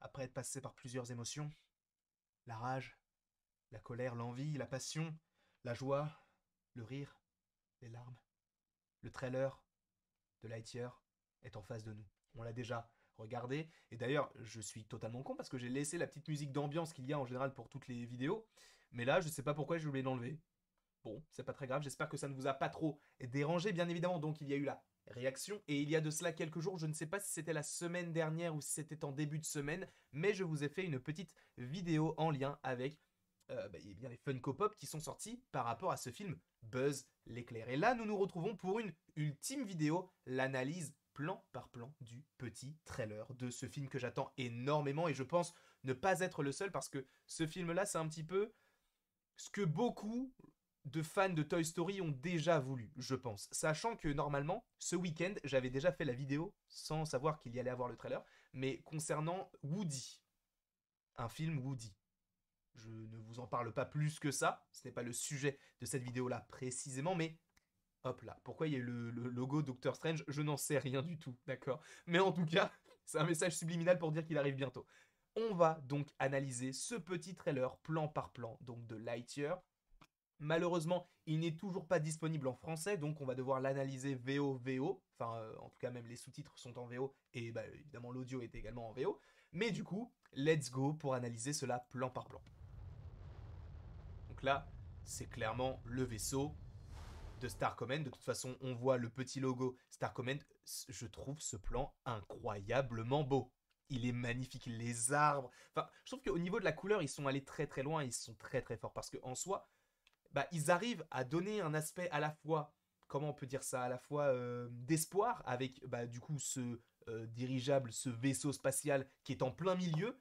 après être passé par plusieurs émotions, la rage, la colère, l'envie, la passion, la joie, le rire, les larmes, le trailer de Lightyear est en face de nous. On l'a déjà regardé, et d'ailleurs, je suis totalement con parce que j'ai laissé la petite musique d'ambiance qu'il y a en général pour toutes les vidéos, mais là, je sais pas pourquoi j'ai oublié d'enlever. Bon, c'est pas très grave, j'espère que ça ne vous a pas trop dérangé, bien évidemment. Donc il y a eu la réaction, et il y a de cela quelques jours, je ne sais pas si c'était la semaine dernière ou si c'était en début de semaine, mais je vous ai fait une petite vidéo en lien avec bien les Funko Pop qui sont sortis par rapport à ce film Buzz l'éclair. Et là, nous nous retrouvons pour une ultime vidéo, l'analyse plan par plan du petit trailer de ce film que j'attends énormément, et je pense ne pas être le seul parce que ce film-là, c'est un petit peu ce que beaucoup de fans de Toy Story ont déjà voulu, je pense. Sachant que normalement, ce week-end, j'avais déjà fait la vidéo, sans savoir qu'il y allait avoir le trailer, mais concernant Woody, un film Woody. Je ne vous en parle pas plus que ça, ce n'est pas le sujet de cette vidéo-là précisément, mais hop là. Pourquoi il y a eu le logo Doctor Strange? Je n'en sais rien du tout, d'accord? Mais en tout cas, c'est un message subliminal pour dire qu'il arrive bientôt. On va donc analyser ce petit trailer plan par plan donc de Lightyear. Malheureusement, il n'est toujours pas disponible en français, donc on va devoir l'analyser VO-VO. Enfin, en tout cas, même les sous-titres sont en VO, et bah, évidemment l'audio est également en VO. Mais du coup, let's go pour analyser cela plan par plan. Donc là, c'est clairement le vaisseau de Star Command. De toute façon, on voit le petit logo Star Command. Je trouve ce plan incroyablement beau. Il est magnifique, les arbres. Enfin, je trouve qu'au niveau de la couleur, ils sont allés très très loin, ils sont très très forts. Parce qu'en soi, bah, ils arrivent à donner un aspect à la fois, comment on peut dire ça, à la fois d'espoir avec bah, du coup ce dirigeable, ce vaisseau spatial qui est en plein milieu,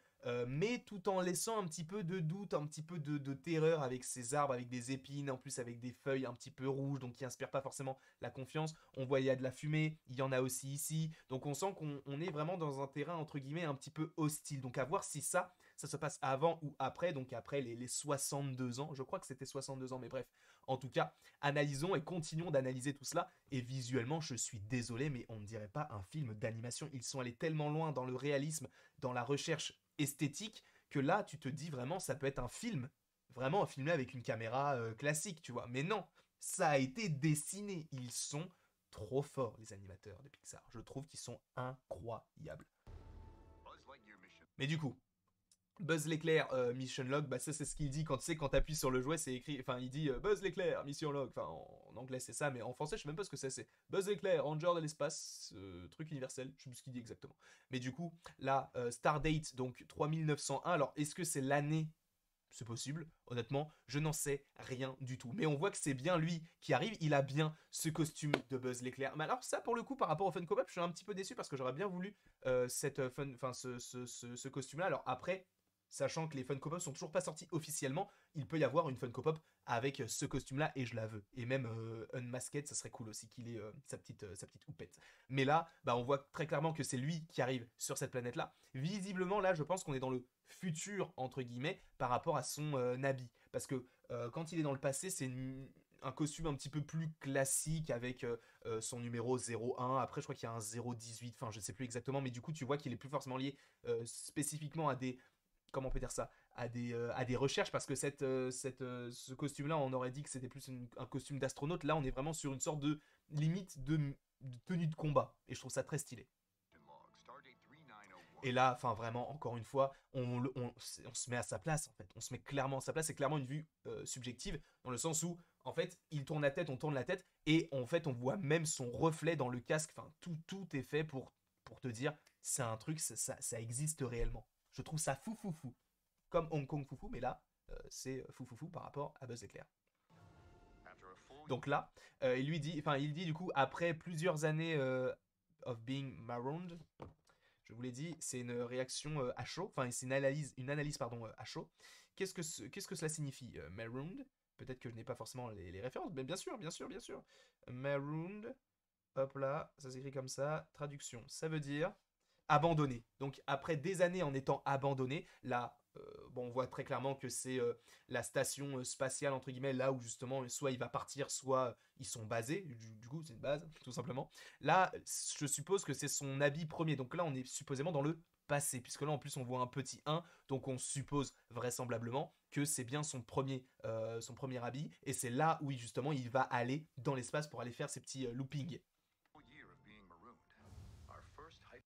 mais tout en laissant un petit peu de doute, un petit peu de terreur avec ces arbres, avec des épines, en plus avec des feuilles un petit peu rouges, donc qui inspirent pas forcément la confiance. On voit il y a de la fumée, il y en a aussi ici, donc on sent qu'on est vraiment dans un terrain entre guillemets un petit peu hostile. Donc à voir si ça se passe avant ou après, donc après les 62 ans, je crois que c'était 62 ans, mais bref, en tout cas, analysons et continuons d'analyser tout cela, et visuellement, je suis désolé, mais on ne dirait pas un film d'animation, ils sont allés tellement loin dans le réalisme, dans la recherche esthétique, que là, tu te dis vraiment, ça peut être un film, vraiment un film avec une caméra classique, tu vois, mais non, ça a été dessiné, ils sont trop forts, les animateurs de Pixar, je trouve qu'ils sont incroyables. Mais du coup, Buzz l'éclair, mission log, bah ça c'est ce qu'il dit quand tu sais quand t'appuies sur le jouet, c'est écrit, enfin il dit Buzz l'éclair, mission log, enfin en anglais c'est ça, mais en français je sais même pas ce que c'est Buzz l'éclair, ranger de l'espace, truc universel, je sais plus ce qu'il dit exactement. Mais du coup, là, Stardate, donc 3901, alors est-ce que c'est l'année? C'est possible, honnêtement, je n'en sais rien du tout. Mais on voit que c'est bien lui qui arrive, il a bien ce costume de Buzz l'éclair. Mais alors ça, pour le coup, par rapport au Funko Pop, je suis un petit peu déçu parce que j'aurais bien voulu ce costume-là. Alors après, sachant que les Funko Pop sont toujours pas sortis officiellement, il peut y avoir une Funko Pop avec ce costume-là et je la veux. Et même Unmasked, ça serait cool aussi qu'il ait sa petite houppette. Mais là, bah, on voit très clairement que c'est lui qui arrive sur cette planète-là. Visiblement, là, je pense qu'on est dans le futur, entre guillemets, par rapport à son habit. Parce que quand il est dans le passé, c'est un costume un petit peu plus classique avec son numéro 01. Après, je crois qu'il y a un 018, enfin, je sais plus exactement, mais du coup, tu vois qu'il est plus forcément lié spécifiquement à des, comment on peut dire ça, à des recherches, parce que ce costume-là, on aurait dit que c'était plus un costume d'astronaute. Là, on est vraiment sur une sorte de limite de tenue de combat, et je trouve ça très stylé. Et là, enfin vraiment, encore une fois, on se met à sa place en fait. On se met clairement à sa place. C'est clairement une vue subjective dans le sens où, en fait, il tourne la tête, on tourne la tête, et en fait, on voit même son reflet dans le casque. Enfin, tout est fait pour te dire, c'est un truc, ça existe réellement. Je trouve ça fou fou fou. Comme Hong Kong fou fou, mais là, c'est fou fou fou par rapport à Buzz Éclair. Donc là, il dit du coup, après plusieurs années of being marooned, je vous l'ai dit, c'est une réaction à chaud, enfin c'est une analyse pardon, à chaud. Qu'est-ce que cela signifie marooned? Peut-être que je n'ai pas forcément les références, mais bien sûr, bien sûr, bien sûr. Marooned, hop là, ça s'écrit comme ça. Traduction, ça veut dire abandonné. Donc après des années en étant abandonné, là, bon, on voit très clairement que c'est la station spatiale, entre guillemets, là où justement, soit il va partir, soit ils sont basés. Du coup, c'est une base, tout simplement. Là, je suppose que c'est son habit premier. Donc là, on est supposément dans le passer, puisque là en plus on voit un petit 1, donc on suppose vraisemblablement que c'est bien son premier habit, et c'est là où justement il va aller dans l'espace pour aller faire ses petits loopings.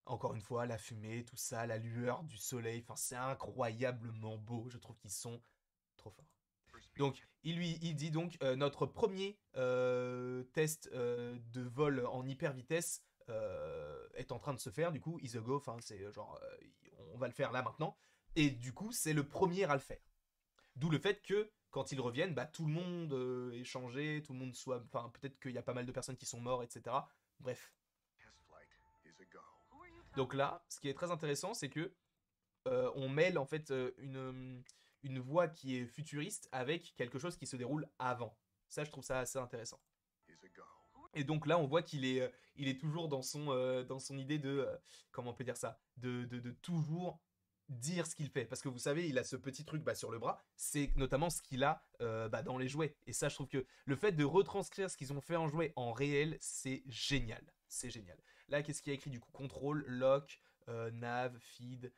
Encore une fois, la fumée, tout ça, la lueur du soleil, enfin c'est incroyablement beau, je trouve qu'ils sont trop forts. Donc il dit donc notre premier test de vol en hyper vitesse est en train de se faire, du coup is a go, enfin c'est genre on va le faire là maintenant, et du coup c'est le premier à le faire. D'où le fait que quand ils reviennent, bah, tout le monde est changé, tout le monde soit, enfin peut-être qu'il y a pas mal de personnes qui sont mortes, etc. Bref. Donc là, ce qui est très intéressant, c'est que on mêle en fait une voix qui est futuriste avec quelque chose qui se déroule avant. Ça, je trouve ça assez intéressant. Et donc là, on voit il est toujours dans son idée de, comment on peut dire ça, de toujours dire ce qu'il fait. Parce que vous savez, il a ce petit truc sur le bras, c'est notamment ce qu'il a dans les jouets. Et ça, je trouve que le fait de retranscrire ce qu'ils ont fait en jouet en réel, c'est génial. C'est génial. Là, qu'est-ce qu'il y a écrit du coup? Control, lock, nav, feed,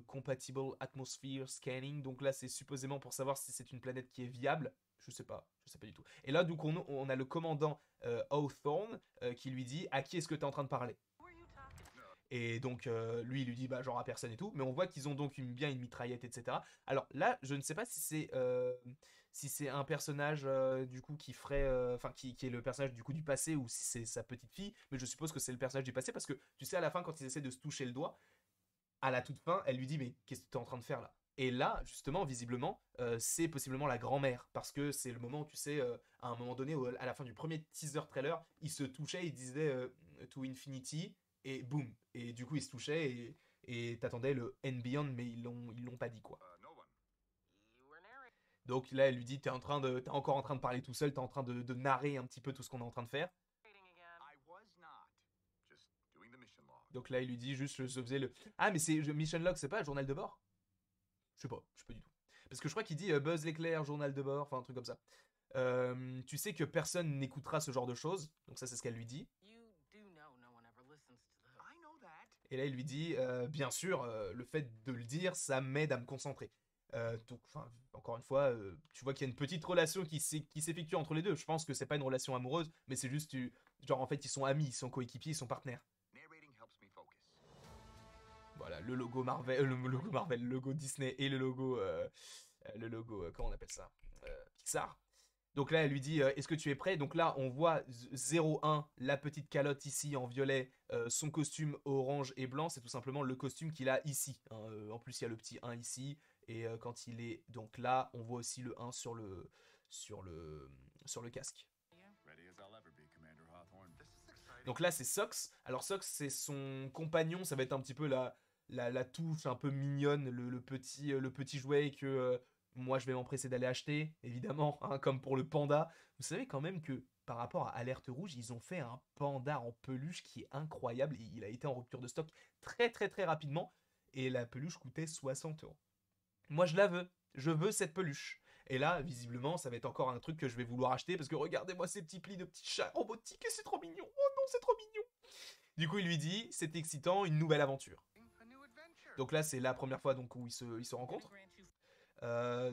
compatible atmosphere scanning. Donc là, c'est supposément pour savoir si c'est une planète qui est viable. Je sais pas du tout. Et là, donc, on a le commandant Hawthorne qui lui dit à qui est-ce que tu es en train de parler? Et donc, lui, il lui dit genre à personne et tout. Mais on voit qu'ils ont donc bien une mitraillette, etc. Alors là, je ne sais pas si c'est un personnage du coup qui ferait, enfin qui est le personnage du coup du passé ou si c'est sa petite fille. Mais je suppose que c'est le personnage du passé parce que tu sais, à la fin, quand ils essaient de se toucher le doigt, à la toute fin, elle lui dit mais qu'est-ce que tu es en train de faire là? Et là, justement, visiblement, c'est possiblement la grand-mère. Parce que c'est le moment où, tu sais, à un moment donné, à la fin du premier teaser trailer, ils se touchaient, ils disaient To Infinity, et boum. Et du coup, ils se touchaient, et t'attendais le And Beyond, mais ils l'ont pas dit, quoi. Donc là, elle lui dit t'es encore en train de parler tout seul, t'es en train de narrer un petit peu tout ce qu'on est en train de faire. Donc là, il lui dit juste, je faisais le... Ah, mais c'est Mission Log, c'est pas le journal de bord? Je sais pas du tout. Parce que je crois qu'il dit Buzz l'éclair, journal de bord, enfin un truc comme ça. Tu sais que personne n'écoutera ce genre de choses. Donc ça, c'est ce qu'elle lui dit. Et là, il lui dit, bien sûr, le fait de le dire, ça m'aide à me concentrer. Donc, encore une fois, tu vois qu'il y a une petite relation qui s'effectue entre les deux. Je pense que c'est pas une relation amoureuse, mais c'est juste, genre en fait, ils sont amis, ils sont coéquipiers, ils sont partenaires. Voilà, le logo Marvel, le logo Disney et le logo, comment on appelle ça, Pixar. Donc là, elle lui dit est-ce que tu es prêt? Donc là, on voit 01, la petite calotte ici en violet, son costume orange et blanc, c'est tout simplement le costume qu'il a ici. Hein. En plus, il y a le petit 1 ici, et quand il est donc là, on voit aussi le 1 sur le casque. Donc là, c'est Sox. Alors Sox, c'est son compagnon, ça va être un petit peu la touche un peu mignonne, le petit jouet que moi je vais m'empresser d'aller acheter, évidemment, hein, comme pour le panda. Vous savez quand même que par rapport à Alerte Rouge, ils ont fait un panda en peluche qui est incroyable. Il a été en rupture de stock très très très rapidement, et la peluche coûtait 60 €. Moi je la veux, je veux cette peluche. Et là, visiblement, ça va être encore un truc que je vais vouloir acheter parce que regardez-moi ces petits plis de petits chats robotiques et c'est trop mignon. Oh non, c'est trop mignon. Du coup, il lui dit, c'est excitant, une nouvelle aventure. Donc là, c'est la première fois donc, où ils se rencontrent.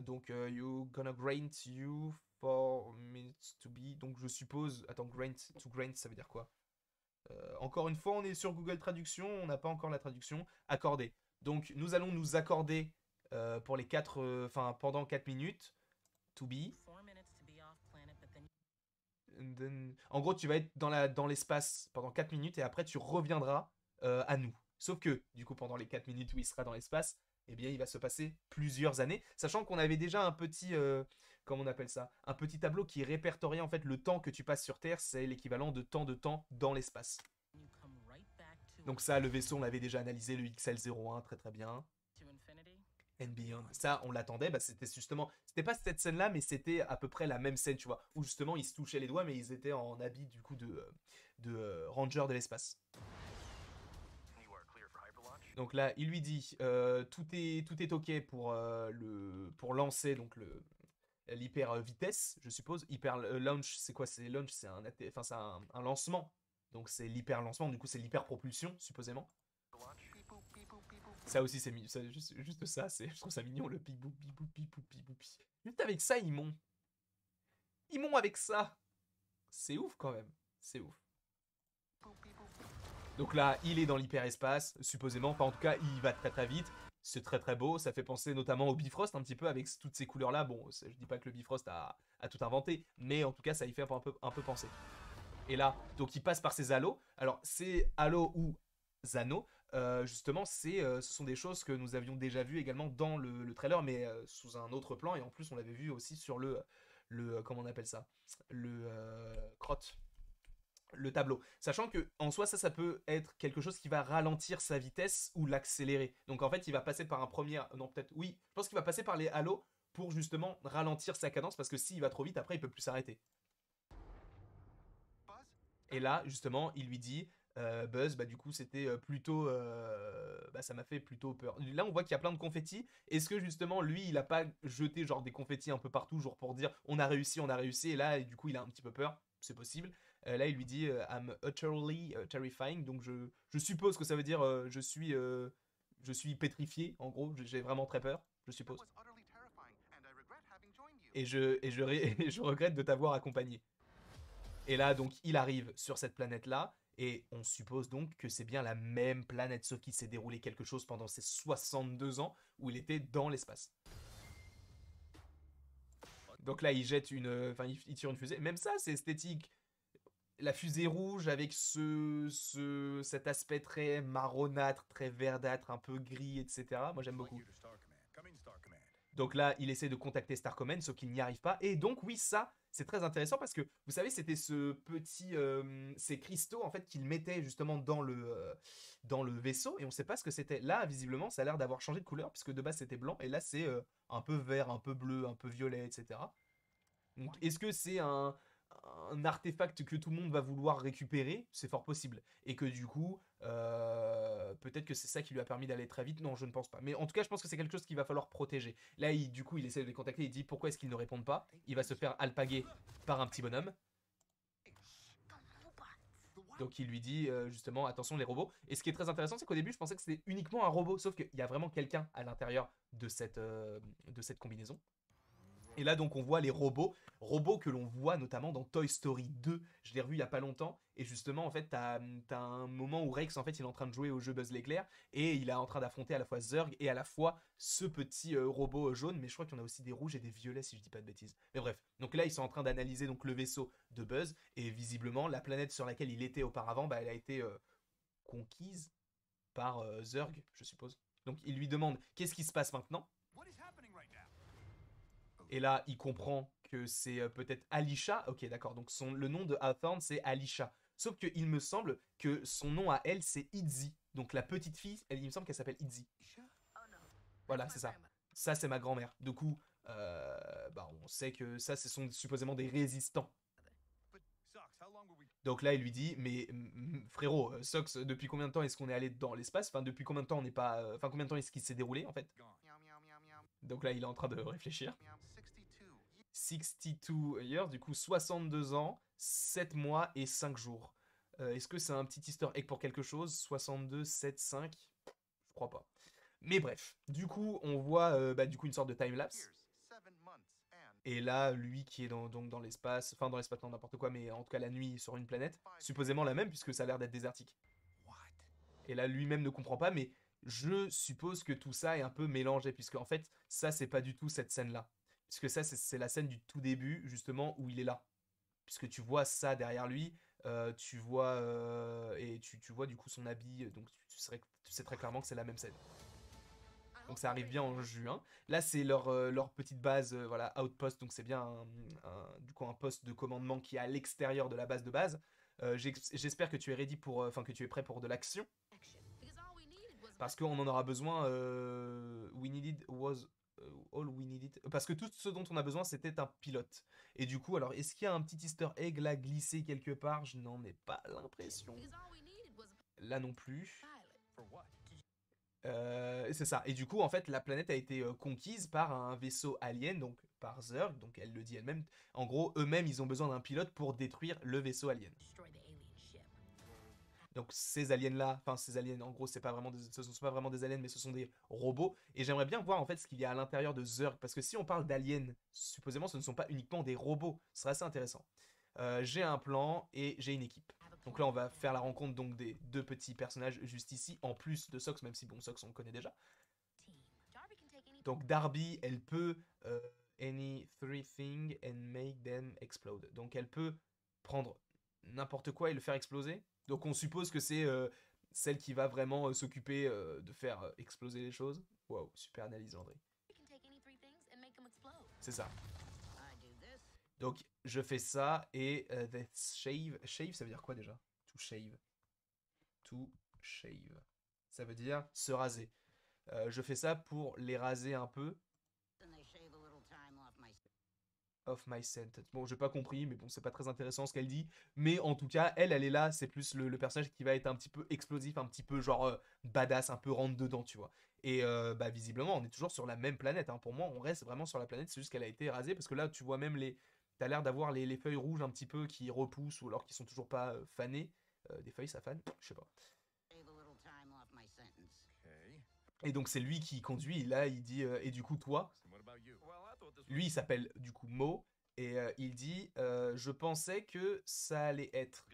Donc, you gonna grant you 4 minutes to be. Donc, je suppose. Attends, grant, ça veut dire quoi? Encore une fois, on est sur Google Traduction, on n'a pas encore la traduction. Accorder. Donc, nous allons nous accorder pour les 4. Enfin, pendant 4 minutes. To be. En gros, tu vas être dans l'espace pendant 4 minutes et après, tu reviendras à nous. Sauf que, du coup, pendant les 4 minutes où il sera dans l'espace, eh bien, il va se passer plusieurs années, sachant qu'on avait déjà un petit, comment on appelle ça, un petit tableau qui répertoriait en fait le temps que tu passes sur Terre, c'est l'équivalent de temps dans l'espace. Donc ça, le vaisseau, on l'avait déjà analysé, le XL01, très très bien. And Beyond. Ça, on l'attendait, c'était justement, c'était pas cette scène-là, mais c'était à peu près la même scène, tu vois, où justement ils se touchaient les doigts, mais ils étaient en habit du coup de ranger de l'espace. Donc là, il lui dit tout est ok pour lancer donc l'hyper vitesse, je suppose. Hyper launch, c'est quoi? C'est launch, c'est un lancement. Donc c'est l'hyper lancement, du coup c'est l'hyper propulsion supposément. Ça aussi, c'est juste ça, je trouve ça mignon, le pibou, pibou, pibou, pibou, pi. Juste avec ça, ils m'ont. Ils m'ont avec ça. C'est ouf quand même. C'est ouf. Donc là, il est dans l'hyperespace, supposément. Enfin, en tout cas, il va très très vite. C'est très très beau. Ça fait penser notamment au Bifrost un petit peu avec toutes ces couleurs-là. Bon, je dis pas que le Bifrost a tout inventé, mais en tout cas, ça y fait un peu penser. Et là, donc il passe par ces halos. Alors, ces halos ou Zano, justement, ce sont des choses que nous avions déjà vues également dans le trailer, mais sous un autre plan. Et en plus, on l'avait vu aussi sur comment on appelle ça, crotte, le tableau. Sachant que en soi, ça peut être quelque chose qui va ralentir sa vitesse ou l'accélérer. Donc en fait, il va passer par un premier, non peut-être, oui, je pense qu'il va passer par les halos pour justement ralentir sa cadence parce que s'il va trop vite, après, il peut plus s'arrêter. Et là, justement, il lui dit, Buzz, bah du coup, c'était plutôt, bah ça m'a fait plutôt peur. Là, on voit qu'il y a plein de confettis. Est-ce que justement, lui, il a pas jeté genre des confettis un peu partout, genre pour dire, on a réussi, on a réussi, et là, et du coup, il a un petit peu peur. C'est possible. Là, il lui dit, I'm utterly terrifying. Donc, je suppose que ça veut dire, je suis pétrifié. En gros, j'ai vraiment très peur. Je suppose. Et je regrette de t'avoir accompagné. Et là, donc, il arrive sur cette planète-là, et on suppose donc que c'est bien la même planète, sauf qu'il s'est déroulé quelque chose pendant ces 62 ans où il était dans l'espace. Donc là, il jette enfin, il tire une fusée. Même ça, c'est esthétique. La fusée rouge avec cet aspect très marronâtre, très verdâtre, un peu gris, etc. Moi, j'aime beaucoup. Donc là, il essaie de contacter Star Command, sauf qu'il n'y arrive pas. Et donc, oui, ça, c'est très intéressant parce que, vous savez, c'était ces cristaux, en fait, qu'il mettait justement dans le vaisseau. Et on ne sait pas ce que c'était. Là, visiblement, ça a l'air d'avoir changé de couleur, puisque de base, c'était blanc. Et là, c'est un peu vert, un peu bleu, un peu violet, etc. Donc, est-ce que c'est un artefact que tout le monde va vouloir récupérer? C'est fort possible. Et que du coup, peut-être que c'est ça qui lui a permis d'aller très vite. Non, je ne pense pas. Mais en tout cas, je pense que c'est quelque chose qu'il va falloir protéger. Là, du coup, il essaie de les contacter. Il dit pourquoi est-ce qu'ils ne répondent pas? Il va se faire alpaguer par un petit bonhomme. Donc il lui dit justement attention les robots. Et ce qui est très intéressant, c'est qu'au début, je pensais que c'était uniquement un robot. Sauf qu'il y a vraiment quelqu'un à l'intérieur de cette combinaison. Et là, donc, on voit les robots que l'on voit notamment dans Toy Story 2. Je l'ai revu il y a pas longtemps. Et justement, en fait, t'as un moment où Rex, en fait, il est en train de jouer au jeu Buzz l'éclair. Et il est en train d'affronter à la fois Zurg et à la fois ce petit robot jaune. Mais je crois qu'il y en a aussi des rouges et des violets, si je dis pas de bêtises. Mais bref. Donc là, ils sont en train d'analyser donc le vaisseau de Buzz. Et visiblement, la planète sur laquelle il était auparavant, bah, elle a été conquise par Zurg, je suppose. Donc il lui demande qu'est-ce qui se passe maintenant. Et là, il comprend que c'est peut-être Alisha. Ok, d'accord. Donc le nom de Hawthorne, c'est Alisha. Sauf qu'il me semble que son nom à elle, c'est Itzy. Donc la petite fille, il me semble qu'elle s'appelle Itzy. Voilà, c'est ça. Ça, c'est ma grand-mère. Du coup, bah, on sait que ça, ce sont supposément des résistants. Donc là, il lui dit, mais frérot, Sox, depuis combien de temps est-ce qu'on est allé dans l'espace? Enfin, depuis combien de temps on n'est pas... Enfin, combien de temps est-ce qu'il s'est déroulé, en fait? Donc là, il est en train de réfléchir. 62 years, du coup 62 ans, 7 mois et 5 jours. Est-ce que c'est un petit easter egg pour quelque chose? 62, 7, 5? Je crois pas. Mais bref, du coup, on voit bah, du coup une sorte de time-lapse. Et là, lui qui est donc dans l'espace, enfin dans l'espace, non, n'importe quoi, mais en tout cas la nuit sur une planète, supposément la même, puisque ça a l'air d'être désertique. Et là, lui-même ne comprend pas, mais je suppose que tout ça est un peu mélangé, puisque en fait, ça, c'est pas du tout cette scène-là. Puisque ça, c'est la scène du tout début, justement, où il est là. Puisque tu vois ça derrière lui, tu vois, et tu vois du coup son habit, donc tu sais très clairement que c'est la même scène. Donc ça arrive bien en juin. Là, c'est leur petite base, voilà, outpost. Donc c'est bien du coup un poste de commandement qui est à l'extérieur de la base de base. J'espère que tu es ready pour, enfin que tu es prêt pour de l'action, parce qu'on en aura besoin. We needed was all we needed. Parce que tout ce dont on a besoin, c'était un pilote. Et du coup, alors, est-ce qu'il y a un petit Easter egg là glissé quelque part? Je n'en ai pas l'impression. Là non plus. C'est ça. Et du coup, en fait, la planète a été conquise par un vaisseau alien, donc par Zurg, donc elle le dit elle-même. En gros, eux-mêmes, ils ont besoin d'un pilote pour détruire le vaisseau alien. Donc ces aliens-là, enfin ces aliens, en gros, ce ne sont pas vraiment des aliens, mais ce sont des robots. Et j'aimerais bien voir en fait ce qu'il y a à l'intérieur de Zurg, parce que si on parle d'aliens, supposément ce ne sont pas uniquement des robots. Ce serait assez intéressant. J'ai un plan et j'ai une équipe. Donc là, on va faire la rencontre donc des deux petits personnages juste ici, en plus de Sox, même si bon, Sox on le connaît déjà. Donc Darby, elle peut any three things and make them explode. Donc elle peut prendre n'importe quoi et le faire exploser. Donc on suppose que c'est celle qui va vraiment s'occuper de faire exploser les choses. Waouh, super analyse André. C'est ça. Donc je fais ça et shave. Shave ça veut dire quoi déjà? To shave. To shave. Ça veut dire se raser. Je fais ça pour les raser un peu. Off my sentence. Bon, j'ai pas compris, mais bon, c'est pas très intéressant ce qu'elle dit. Mais en tout cas, elle est là, c'est plus le personnage qui va être un petit peu explosif, un petit peu genre badass, un peu rentre dedans, tu vois. Et bah visiblement, on est toujours sur la même planète. Hein. Pour moi, on reste vraiment sur la planète, c'est juste qu'elle a été rasée, parce que là, tu vois même les... T'as l'air d'avoir les feuilles rouges un petit peu qui repoussent, ou alors qui sont toujours pas fanées. Des feuilles, ça fane? Je sais pas. Et donc c'est lui qui conduit, là il dit, et du coup toi, lui il s'appelle du coup Mo, et il dit, je pensais que ça allait être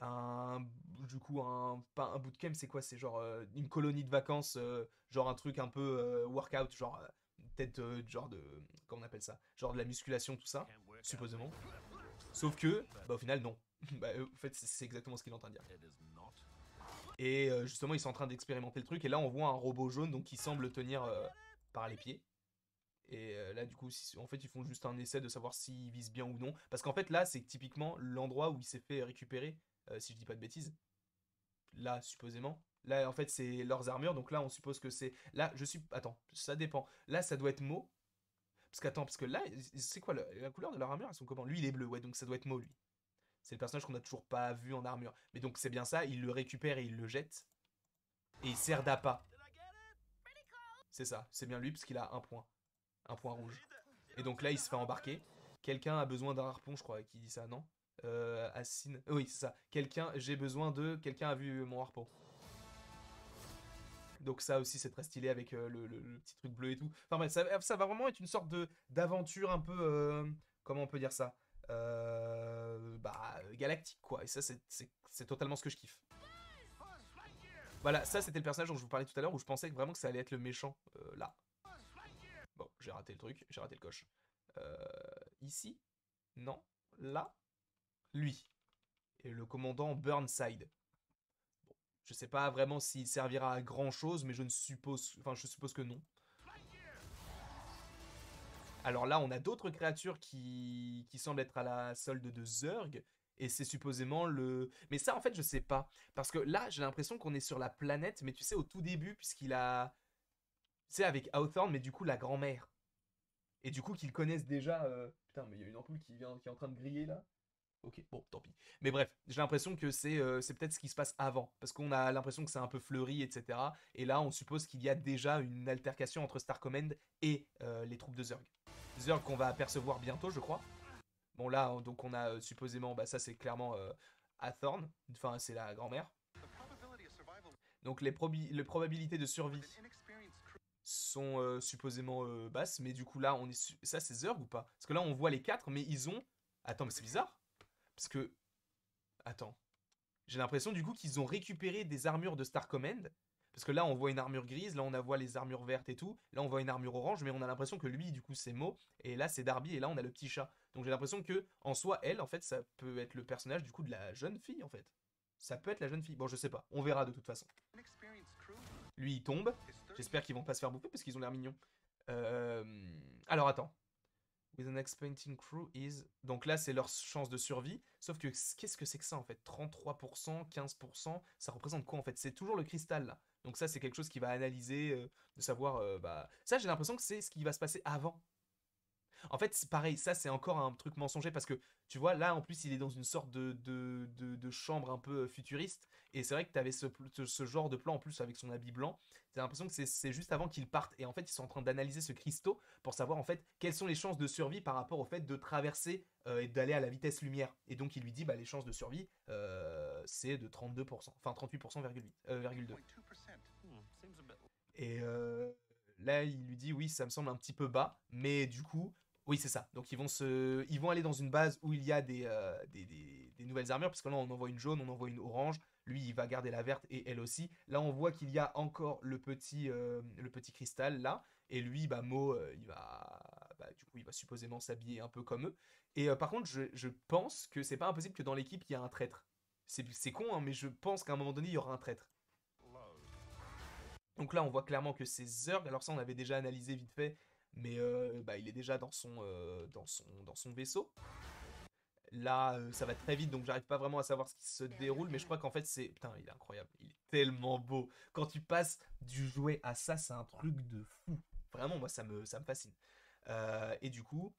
un, du coup pas un bootcamp, c'est quoi? C'est genre une colonie de vacances, genre un truc un peu workout, genre peut-être genre de, comment on appelle ça? Genre de la musculation, tout ça, supposément. Sauf que, bah au final non. Bah, en fait c'est exactement ce qu'il est en train de dire. Et justement, ils sont en train d'expérimenter le truc. Et là, on voit un robot jaune donc qui semble tenir par les pieds. Et là, du coup, en fait, ils font juste un essai de savoir s'il vise bien ou non. Parce qu'en fait, là, c'est typiquement l'endroit où il s'est fait récupérer, si je dis pas de bêtises. Là, supposément. Là, en fait, c'est leurs armures. Donc là, on suppose que c'est. Là, je suis. Attends, ça dépend. Là, ça doit être Mo. Parce que là, c'est quoi la couleur de leur armure? Elles sont comment? Lui, il est bleu. Ouais, donc ça doit être Mo, lui. C'est le personnage qu'on a toujours pas vu en armure. Mais donc, c'est bien ça. Il le récupère et il le jette. Et il sert d'appât. C'est ça, c'est bien lui parce qu'il a un point rouge. Et donc là, il se fait embarquer. Quelqu'un a besoin d'un harpon, je crois, qui dit ça, non Assine. Oui, c'est ça. J'ai besoin de. Quelqu'un a vu mon harpon. Donc ça aussi, c'est très stylé avec le petit truc bleu et tout. Enfin bref, ça va vraiment être une sorte de d'aventure un peu. Comment on peut dire ça Bah, galactique, quoi. Et ça, c'est totalement ce que je kiffe. Voilà, ça c'était le personnage dont je vous parlais tout à l'heure où je pensais vraiment que ça allait être le méchant là. Bon, j'ai raté le truc, j'ai raté le coche. Ici? Non. Là? Lui. Et le commandant Burnside. Bon, je sais pas vraiment s'il servira à grand chose, mais je ne suppose. Enfin, je suppose que non. Alors là, on a d'autres créatures qui semblent être à la solde de Zurg. Et c'est supposément le. Mais ça, en fait, je sais pas. Parce que là, j'ai l'impression qu'on est sur la planète, mais tu sais, au tout début, puisqu'il a. Tu sais, avec Hawthorne, mais du coup, la grand-mère. Et du coup, qu'ils connaissent déjà. Putain, mais il y a une ampoule qui est en train de griller là. Ok, bon, tant pis. Mais bref, j'ai l'impression que c'est peut-être ce qui se passe avant. Parce qu'on a l'impression que c'est un peu fleuri, etc. Et là, on suppose qu'il y a déjà une altercation entre Star Command et les troupes de Zurg. Zurg qu'on va apercevoir bientôt, je crois. Bon, là, donc on a supposément. Bah, ça, c'est clairement Hathorn. Enfin, c'est la grand-mère. Donc, les probabilités de survie sont supposément basses, mais du coup là, ça c'est Zerg ou pas? Parce que là on voit les quatre, mais ils ont... Attends, mais c'est bizarre, parce que... Attends. J'ai l'impression du coup qu'ils ont récupéré des armures de Star Command, parce que là on voit une armure grise, là on voit les armures vertes et tout, là on voit une armure orange, mais on a l'impression que lui du coup c'est Mo, et là c'est Darby, et là on a le petit chat. Donc j'ai l'impression que en soi, elle, en fait, ça peut être le personnage du coup de la jeune fille en fait. Ça peut être la jeune fille. Bon, je sais pas, on verra de toute façon. Lui il tombe, j'espère qu'ils vont pas se faire bouffer parce qu'ils ont l'air mignons. Euh, Alors attends. With an expecting crew is. Donc là, c'est leur chance de survie. Sauf que qu'est-ce que c'est que ça en fait? 33%, 15%, ça représente quoi en fait? C'est toujours le cristal là. Donc ça, c'est quelque chose qui va analyser, de savoir. Bah... Ça, j'ai l'impression que c'est ce qui va se passer avant. En fait, c'est pareil, ça c'est encore un truc mensonger parce que tu vois, là en plus il est dans une sorte de chambre un peu futuriste. Et c'est vrai que tu avais ce genre de plan en plus avec son habit blanc. T'as l'impression que c'est juste avant qu'ils partent. Et en fait, ils sont en train d'analyser ce cristaux pour savoir en fait quelles sont les chances de survie par rapport au fait de traverser et d'aller à la vitesse lumière. Et donc il lui dit, bah les chances de survie, c'est de 32%, enfin 38,2%. Et là, il lui dit, oui, ça me semble un petit peu bas, mais du coup, oui, c'est ça. Donc ils vont aller dans une base où il y a des nouvelles armures, parce que là, on envoie une jaune, on envoie une orange. Lui, il va garder la verte et elle aussi. Là, on voit qu'il y a encore le petit cristal là. Et lui, bah, Mo, du coup, il va supposément s'habiller un peu comme eux. Et par contre, je pense que c'est pas impossible que dans l'équipe, il y a un traître. C'est con, hein, mais je pense qu'à un moment donné, il y aura un traître. Donc là, on voit clairement que c'est Zerg. Alors ça, on avait déjà analysé vite fait, mais il est déjà dans son vaisseau. Là, ça va très vite, donc j'arrive pas vraiment à savoir ce qui se déroule, mais je crois qu'en fait, c'est... Putain, il est incroyable. Il est tellement beau. Quand tu passes du jouet à ça, c'est un truc de fou. Vraiment, moi, ça me fascine. Et du coup,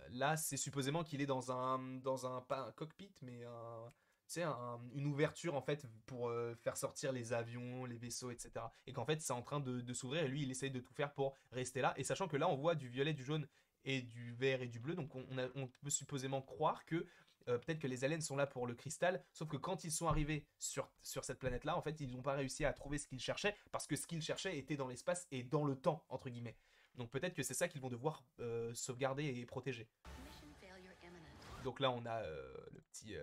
là, c'est supposément qu'il est pas un cockpit, mais une ouverture en fait pour faire sortir les avions, les vaisseaux, etc. Et qu'en fait, c'est en train de s'ouvrir et lui, il essaye de tout faire pour rester là. Et sachant que là, on voit du violet, du jaune et du vert et du bleu, donc on peut supposément croire que peut-être que les aliens sont là pour le cristal, sauf que quand ils sont arrivés sur cette planète-là, en fait, ils n'ont pas réussi à trouver ce qu'ils cherchaient, parce que ce qu'ils cherchaient était dans l'espace et dans le temps, entre guillemets. Donc peut-être que c'est ça qu'ils vont devoir sauvegarder et protéger. Donc là, on a le petit...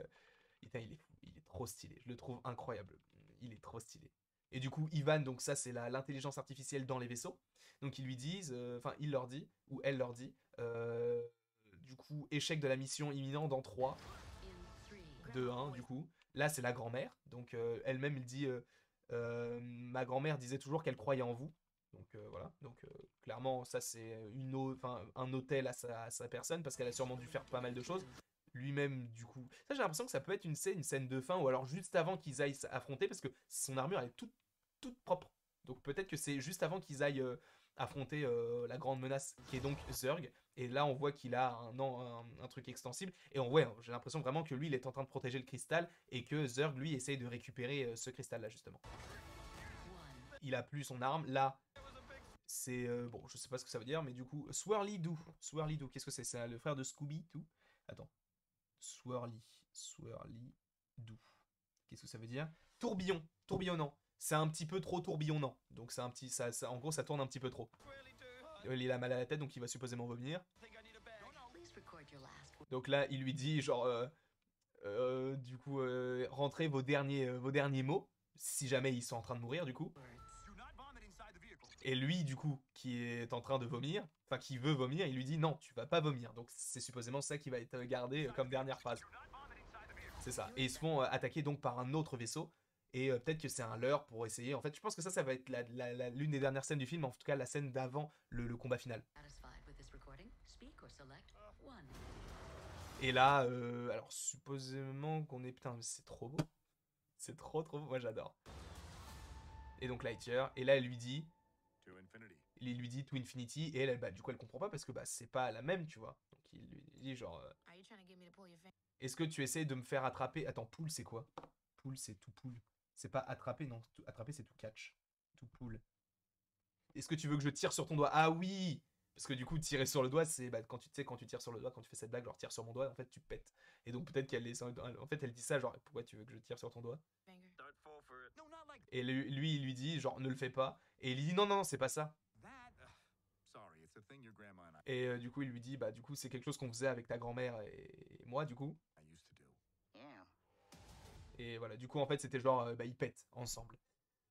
Putain, il est fou, il est trop stylé. Je le trouve incroyable. Il est trop stylé. Et du coup, Ivan, donc ça, c'est l'intelligence artificielle dans les vaisseaux. Donc ils lui disent, enfin, il leur dit, ou elle leur dit, du coup, échec de la mission imminent dans 3, 2, 1, du coup. Là, c'est la grand-mère. Donc elle-même, il dit, ma grand-mère disait toujours qu'elle croyait en vous. Donc voilà. Donc clairement, ça, c'est un hôtel à sa personne, parce qu'elle a sûrement dû faire pas mal de choses lui-même du coup. Ça j'ai l'impression que ça peut être une scène de fin ou alors juste avant qu'ils aillent s'affronter parce que son armure elle est toute propre. Donc peut-être que c'est juste avant qu'ils aillent affronter la grande menace qui est donc Zerg. Et là on voit qu'il a un truc extensible. Et ouais, j'ai l'impression vraiment que lui il est en train de protéger le cristal et que Zerg lui essaye de récupérer ce cristal là justement. Il a plus son arme. Là c'est bon, je sais pas ce que ça veut dire, mais du coup, Swirly Doo. Swirly Doo, qu'est-ce que c'est? C'est le frère de Scooby Doo. Attends. Swirly Doo. Qu'est-ce que ça veut dire? Tourbillon, tourbillonnant. C'est un petit peu trop tourbillonnant. Donc c'est un petit, en gros, ça tourne un petit peu trop. Il a mal à la tête, donc il va supposément vomir. Donc là, il lui dit genre, du coup, rentrez vos derniers mots, si jamais ils sont en train de mourir, du coup. Et lui, du coup, qui est en train de vomir, enfin qui veut vomir, il lui dit non, tu vas pas vomir. Donc c'est supposément ça qui va être gardé comme dernière phrase. C'est ça. Et ils se font attaquer donc par un autre vaisseau. Et peut-être que c'est un leurre pour essayer. En fait, je pense que ça va être l'une des dernières scènes du film, en tout cas la scène d'avant le combat final. Et là, alors supposément qu'on est... Putain, c'est trop beau. C'est trop beau, moi j'adore. Et donc Lightyear, et là elle lui dit... Il lui dit to infinity, et elle, bah, du coup elle comprend pas parce que bah, c'est pas la même, tu vois. Donc il lui dit genre... Est-ce que tu essaies de me faire attraper? Attends, pull c'est quoi? Pull c'est tout pull. C'est pas attraper, non. Attraper c'est tout catch. Tout pull. Est-ce que tu veux que je tire sur ton doigt? Ah oui! Parce que du coup, tirer sur le doigt, c'est bah, quand tu tires sur le doigt, quand tu fais cette blague, genre tire sur mon doigt, en fait tu pètes. Et donc peut-être qu'elle est. En fait, elle dit ça, genre pourquoi tu veux que je tire sur ton doigt? Et lui, il lui dit, genre ne le fais pas. Et il lui dit non, non, c'est pas ça. Et du coup, il lui dit, bah du coup, c'est quelque chose qu'on faisait avec ta grand-mère et moi, du coup. Et voilà, du coup, en fait, c'était genre, ils pètent ensemble.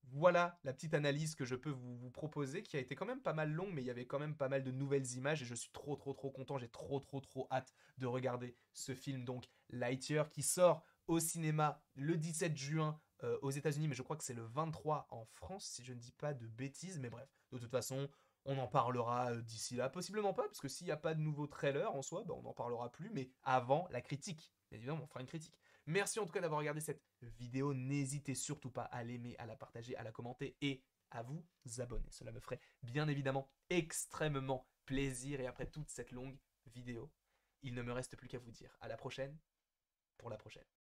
Voilà la petite analyse que je peux vous proposer, qui a été quand même pas mal longue, mais il y avait quand même pas mal de nouvelles images, et je suis trop content, j'ai trop hâte de regarder ce film, donc Lightyear, qui sort au cinéma le 17 juin aux États-Unis, mais je crois que c'est le 23 en France, si je ne dis pas de bêtises, mais bref, de toute façon, on en parlera d'ici là, possiblement pas, parce que s'il n'y a pas de nouveau trailer en soi, bah, on n'en parlera plus, mais avant la critique, bien évidemment, on fera une critique. Merci en tout cas d'avoir regardé cette vidéo. N'hésitez surtout pas à l'aimer, à la partager, à la commenter et à vous abonner. Cela me ferait bien évidemment extrêmement plaisir. Et après toute cette longue vidéo, il ne me reste plus qu'à vous dire à la prochaine pour la prochaine.